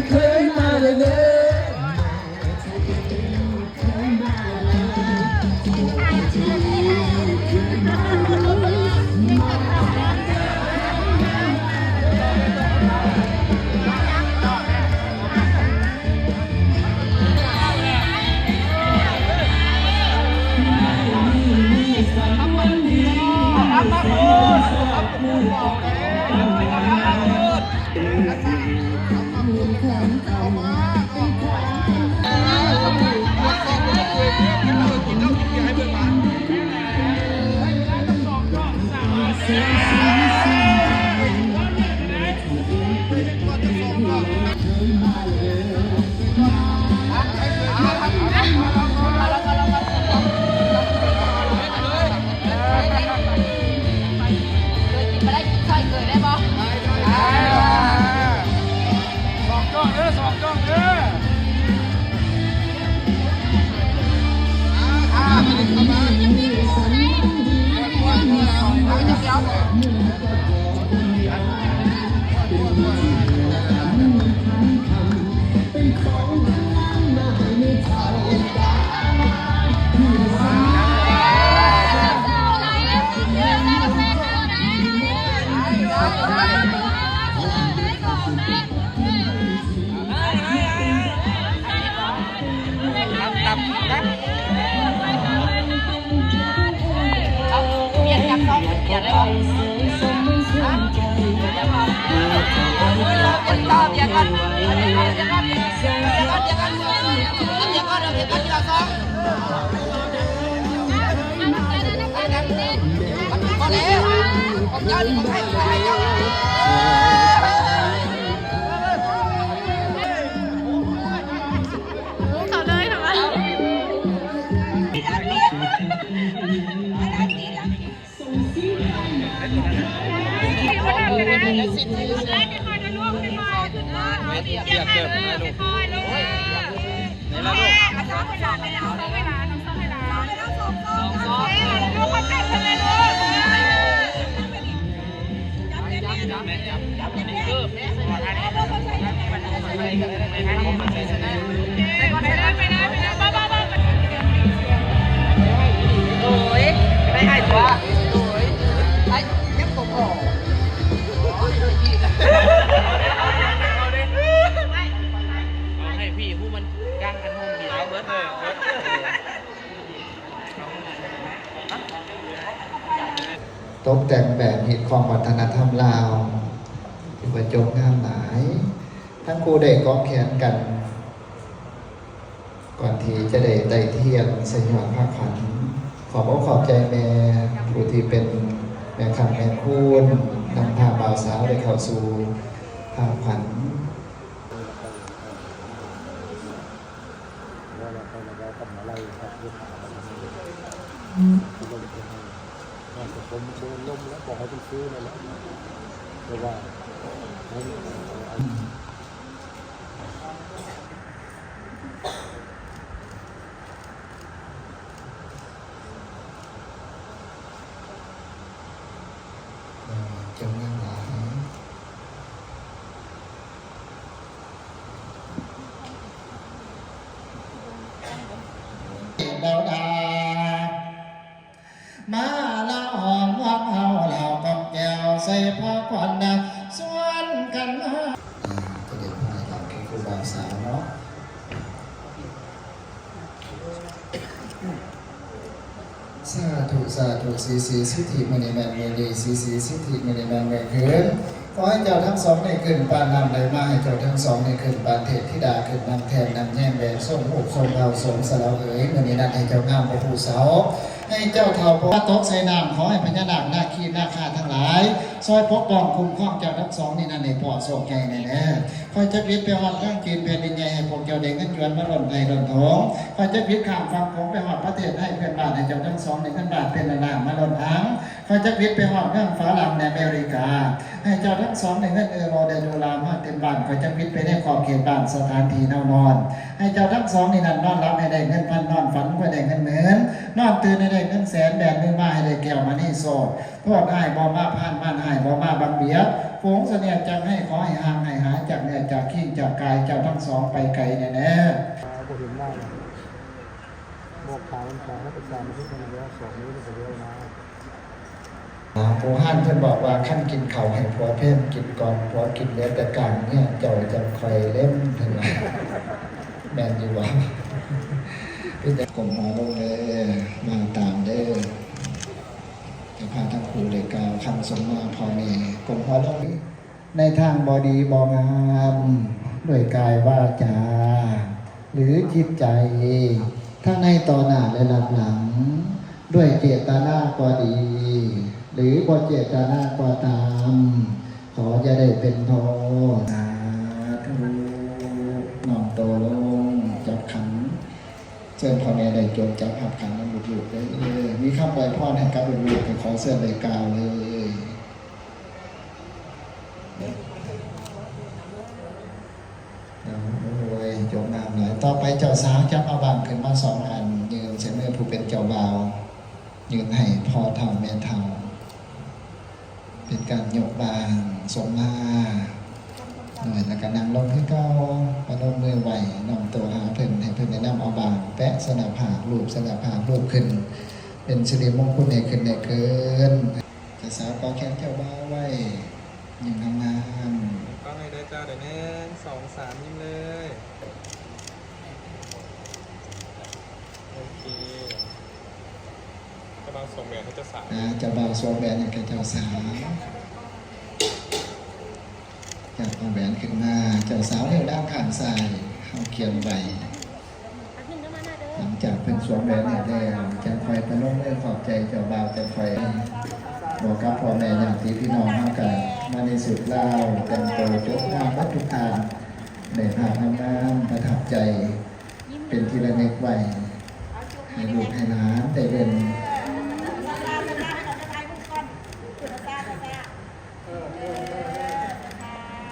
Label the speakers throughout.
Speaker 1: เคยมาเลยตกแต่งแบบเหตุของวัฒนธรรมลาวที่ประจงงามหลายทั้งครูได้กองแขนกันก่อนที่จะได้ไต่เทียนสยามภาคขันขอบใจแม่ผู้ที่เป็นแม่คำแม่คูณนำพาบ่าวสาวได้เข้าสู่ภาคขัน
Speaker 2: ผมเดินล้มแล้วบอกให้ไปซื้อนั่นแหละแต่ว่า
Speaker 1: จงยังหลายดาวดามาละหอมวักเอาเหล่ากับแก้วใส่ผ้าควันนะส่วนกันมาก็เดี๋ยวมาหลังคือครูบาสาวเนาะสาธุสาธุสีสิทธิมณีแมนเมดีสีสิทธิมณีแมนเมคืนขอให้เจ้าทั้งสองในขึ้นปานนำได้มาให้เจ้าทั้งสองในขึ้นปานเทพธิดาขึ้นนำแทนนำแย่งแหวนส่งอกส่งเราส่งสลาวเอ๋ยมณีนันให้เจ้างามพระผู้เสาให้เจ้าเท่าพระตกใส่น้ำขอให้พญานาคนาคีนาคาทั้งหลายซอยปกป้องคุ้มครองเจ้าทั้งสองนี่นั่นในปอดโศกใจแน่ๆคอยจะพิษไปหอดข้างกินเป็นดินใหญ่ให้พวกเจ้าเด็กเงินจวนมาหล่นไทยหล่นทองคอยจะพิษข้ามฟังผมไปหอดประเทศให้เพื่อนบ้านให้เจ้าทั้งสองในขั้นบาทเป็นนานมาหล่นทั้งคอยจะพิษไปหอดเรื่องฝรั่งในอเมริกาให้เจ้าทั้งสองในเงินโรเดโดลามาเต็มบ้านคอยจะพิษไปได้ขอบเขตบ้านสถานที่นอนให้เจ้าทั้งสองในนั้นนอนรับให้ได้เงินพันนอนฝันก็ได้เงินหมื่นนอนตื่นให้ได้เงินแสนแบนเงินมาให้ได้แก้วมานี่โซ โทษอ้ายบ่มาผ่านบ้านอ้ายบ่มาบังเบียดโค้งเสนียดจังให้ขอให้ห่างให้หายจากเนี่ยจากขี้จากกายเจ้าทั้งสองไปไกลแน่
Speaker 2: ตาบ่เห็นหน้าเลยบอกทางมันทางให้ประชาชนที่คนเยอะสองนี้มันก็เยอะนะ
Speaker 1: โอหันเพิ่นบอกว่าขั้นกินเข่าวให้ผัวเพ่มกินก่อนผัวกินเหลือแต่กลางเนี่ยเจ้าจะคอยเล่นเพิ่นว่าแม่นอยู่ว่าพี่จะกลมหัวลงเลยมาตามเด้อจะพาทั้งครูเลยกล่าวคำสมมาพอมีกลมหัวลงในทางบอดีบองามด้วยกายวาจาหรือจิตใจทั้งในต่อหน้าและรับหลังด้วยเจตนาก็ดี หรือบ่เจตนาก็ตาม ขอจะได้เป็นโทสาธุน้อมโตลงจับขันเชิญพ่อแม่ได้จดจับหับขันน้ำลูกๆได้มีคำใดพ่อให้กับลูกๆขอเสื้อเลยกล่าวเลยโอ้ยจบงามหน่อยต่อไปเจ้าสาวจับเอาบางขึ้นมาสองอันยืนเสมือผู้เป็นเจ้าบ่าวยืนให้พ่อเท่าแม่เท่าเป็นการยกบางสมมาหน่อยแล้วก็นั่งลงให้เก้าประนมมือไหวนำตัวหาเพิ่นให้เพิ่นแนะนำเอาบางแปะสนับหารูปสนับหารูปขึ้นเป็นสิริมงคลในขึ้นในเกินแต่สาวก็แค่เจ้าบ่าวไว้อย่างงาม
Speaker 3: ก็ให้ได้จ้าเดี๋ยวนี้2-3ยิ้มเลยโอเคกำลังส่งแหวนให้เจ้าสาว
Speaker 1: เจ้าบ่าวสวมแหวนให้แก่เจ้าสาวจับเอาแหวนขึ้นมาเจ้าสาวเลี้ยวด้านข้างซ้ายเอาเขียนไว้หลังจากเป็นสวมแหวนให้แล้วจะคอยประนมมือขอบใจเจ้าบ่าวจะคอยบอกกับพ่อแม่ญาติพี่น้องเฮากันมาในสุดเล่าแต่งตัวจบงามวัตถุทานได้ภาพงามๆประทับใจเป็นที่ระลึกไว้ให้ลูกให้หลานได้เรียน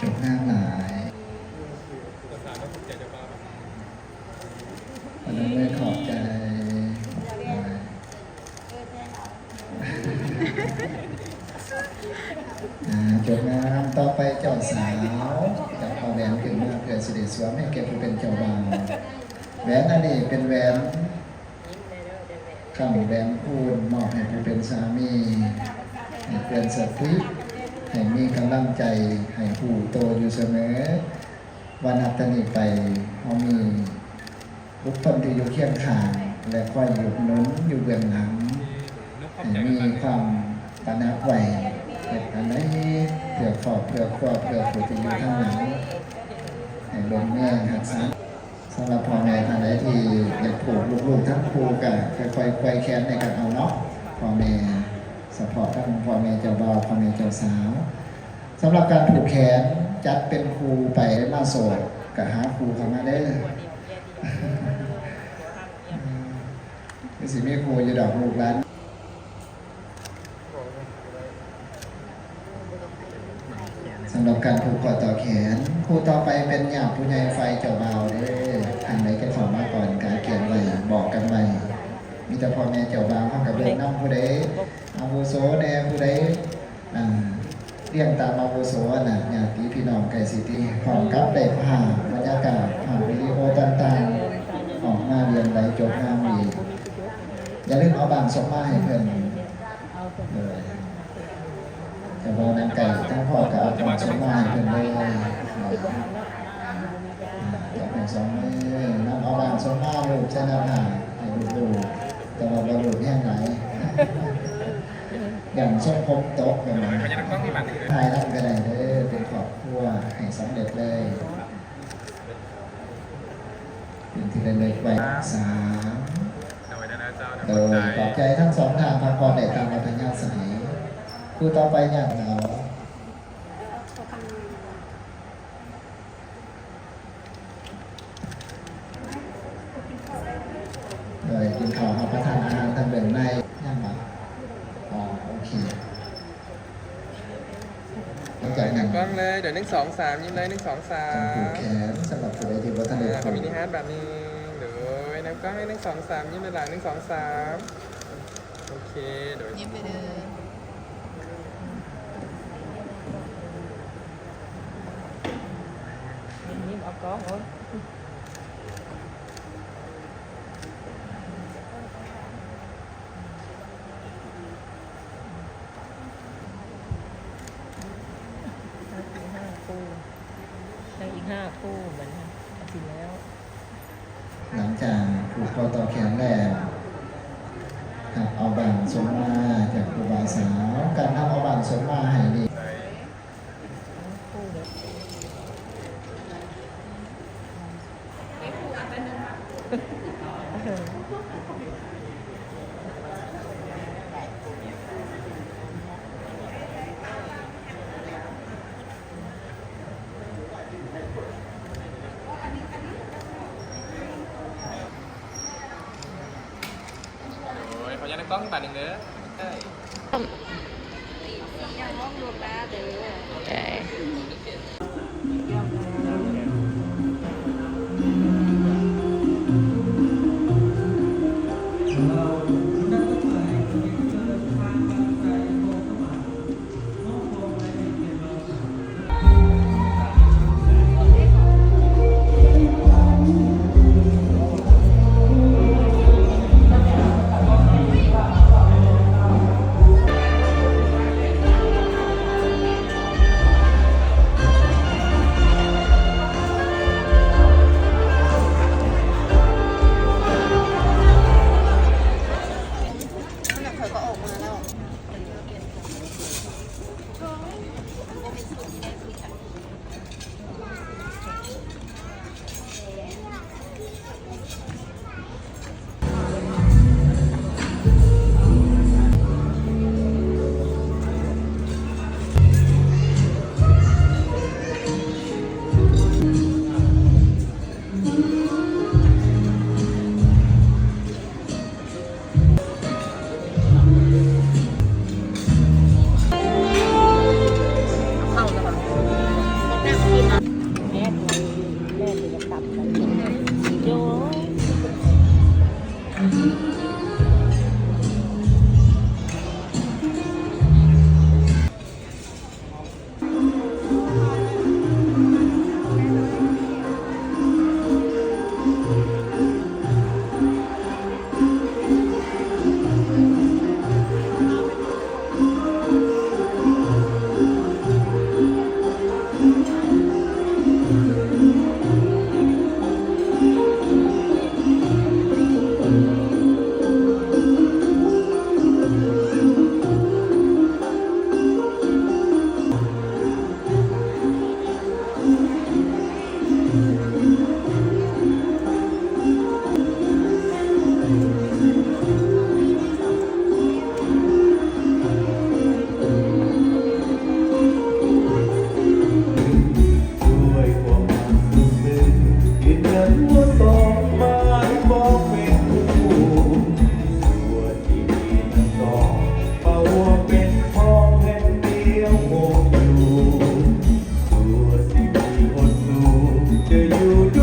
Speaker 1: จบงามหลาย
Speaker 3: เจ้าสาวต้องภูมิใจเจ้าบ่าว
Speaker 1: วันนั้นไม่ขอบใจจบงามต่อไปเจ้าสาวจะเอาแหวนขึ้นมาเพื่อสิริสวมให้แก่ผู้เป็นเจ้าบ่าวแหวนอันนี้เป็นแหวนคำแหวนคูณมอบให้ผู้เป็นสามีให้เป็นสตรีให้มีกำลังใจให้ผู้โตอยู่เสมอวันนับตนี้ไปเขามีบุคคลที่อยู่เคียงข้างและคอยอยู่หนุนอยู่เบื้องหลังให้มีความปานักไหวเหตุอันนี้เพื่อครอบเพื่อครอบเพื่อผู้ที่อยู่ข้างหลังให้ลงแม่หักษาสำหรับพ่อแม่ท่านใดที่อยากผูกลูกๆทั้งครูกันค่อยๆไขว้แขนในการเอาเนาะพ่อแม่สปอร์ตทั้งพ่อแม่เจ้าบ่าวพ่อแม่เจ้าสาวสำหรับการผูกแขนจัดเป็นครูไปมาโสดกับหาครูเข้ามาได้สิมีครูอยู่ดอกลูกหลานสำหรับการผูกคอต่อแขนครูต่อไปเป็นญาติผู้ใหญ่ไฟเจ้าบ่าวเด้อทางไหนก็ขอมาก่อนการเขียนไว้บอกกันไว้มีแต่พ่อแม่เจ้าบ่าวเข้ากับเรื่องน้ำผู้ใดอาวุโสแน่ผู้ใดเรียงตามอาวุโสน่ะญาติพี่น้องไก่สิทีพร้อมกับได้ผ่านบรรยากาศผ่านวิดีโอต่างๆออกมาเรียนไหลจบงามดีอย่าลืมเอาบางสมมาให้เพื่อนเลยจะบอกนางไก่ทั้งพ่อกับเอาบางสมมาให้เพื่อนเลยจะเป็นสองมือนำเอาบางสมมาลูกชนะผ่าให้ลูกๆแต่ว่าเราลูกแห้งไหนอย่างส้มพบโต๊ะแบบนั้นทายรับก็ได้เลยเป็นครอบครัวให้สำเร็จเลยเป็นที่ระลึกไว้3
Speaker 3: เอาไว้ได้นะเจ้า
Speaker 1: โดยปลอบใจทั้งสองทางพักผ่อนในตามอัธยาศัยคู่ต่อไปอย่างเราโดยกินข้าวรับประทานอาหารทางเดินในย่างหมาโอเคหลังจากนั้น
Speaker 3: กล้องเลยเดี๋ยว1-2-3ยิ้มเลย1-2-3
Speaker 1: ผูกแขนสำหรับผู้ใดที่วัฒนธรร
Speaker 3: ขอ
Speaker 1: ม
Speaker 3: มินิฮาร์ดแบบนี้เดี๋ยวน้ำกล้องให้1-2-3ยิ้มเลยหลัง1-2-3โอเคเดี๋ยว
Speaker 4: ยิ้มไปเลย có mỗiอีกห้าคู่เหมือนอาทิตย์แล้ว
Speaker 1: หลังจากผูกคอต่อแขนแล้วครับเอาบังสมมาจากครูบาสาวการทำเอาบังสมมาให้ดี
Speaker 4: คู่เดียว
Speaker 3: โอ้ยขออนุญาตในกล้องบาทหนึ่งเด้อใช่
Speaker 4: เข้าแล้วป่ะนั่งกินนะแม่จะตับกันโย
Speaker 5: ด้วยความสุขซึ้งยืนยันว่าต้องมาบอกเป็นคู่ส่วนที่มีทั้งสองเพราะว่าเป็นพ้องแห่งเดียวโมอยู่ส่วนที่มีคนสู้จะอยู่